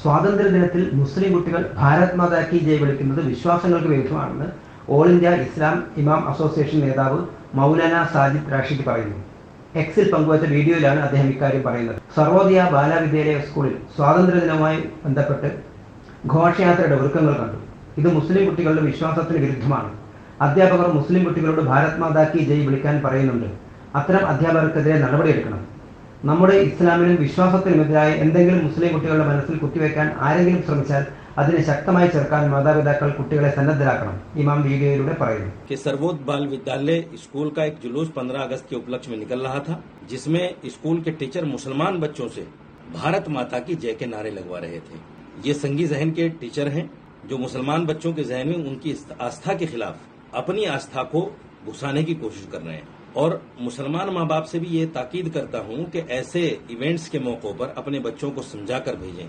സ്വാതന്ത്ര്യദിനത്തിൽ മുസ്ലിം കുട്ടികൾ ഭാരത് മാതാ കി ജയ് വിളിക്കുന്നത് വിശ്വാസങ്ങൾക്ക് വിരുദ്ധമാണെന്ന് ഓൾ ഇന്ത്യ ഇസ്ലാം ഇമാം അസോസിയേഷൻ നേതാവ് മൗലാന സാജിദ് റാഷിദ് പറയുന്നു. എക്സിൽ പങ്കുവച്ച വീഡിയോയിലാണ് അദ്ദേഹം ഇക്കാര്യം പറയുന്നത്. സർവോദയ ബാലവിദ്യാലയ സ്കൂളിൽ സ്വാതന്ത്ര്യദിനവുമായി ബന്ധപ്പെട്ട് ഘോഷയാത്രയുടെ ഒരുക്കങ്ങൾ കണ്ടു. ഇത് മുസ്ലിം കുട്ടികളുടെ വിശ്വാസത്തിന് വിരുദ്ധമാണ്. അധ്യാപകർ മുസ്ലിം കുട്ടികളോട് ഭാരത് മാതാ കി ജയ് വിളിക്കാൻ പറയുന്നുണ്ട്. അത്തരം അധ്യാപകർക്കെതിരെ നടപടിയെടുക്കണം. നമ്മുടെ ഇസ്ലാമിനും വിശ്വാസത്തിനുമെതിരായ എന്തെങ്കിലും മുസ്ലിം കുട്ടികളുടെ മനസ്സിൽ കുത്തിവെക്കാൻ ആരെങ്കിലും ശ്രമിച്ചാൽ അതിനെ ശക്തമായി ചെറുക്കാൻ മാതാപിതാക്കൾ കുട്ടികളെ സന്നദ്ധരാക്കണം. ഇമാം വീഡിയോയിലൂടെ പറയുന്നു. सर्वोदय बाल विद्यालय स्कूल का एक जुलूस 15 अगस्त के उपलक्ष्य में निकल रहा था, जिसमें स्कूल के टीचर मुसलमान बच्चों से भारत माता की जय के नारे लगवा रहे थे। ये संगी जहन के टीचर हैं जो मुसलमान बच्चों के जहन में उनकी आस्था के खिलाफ अपनी आस्था को घुसाने की कोशिश कर रहे हैं। और मुसलमान माँ बाप से भी ये ताकीद करता हूँ कि ऐसे इवेंट्स के मौकों पर अपने बच्चों को समझा कर भेजें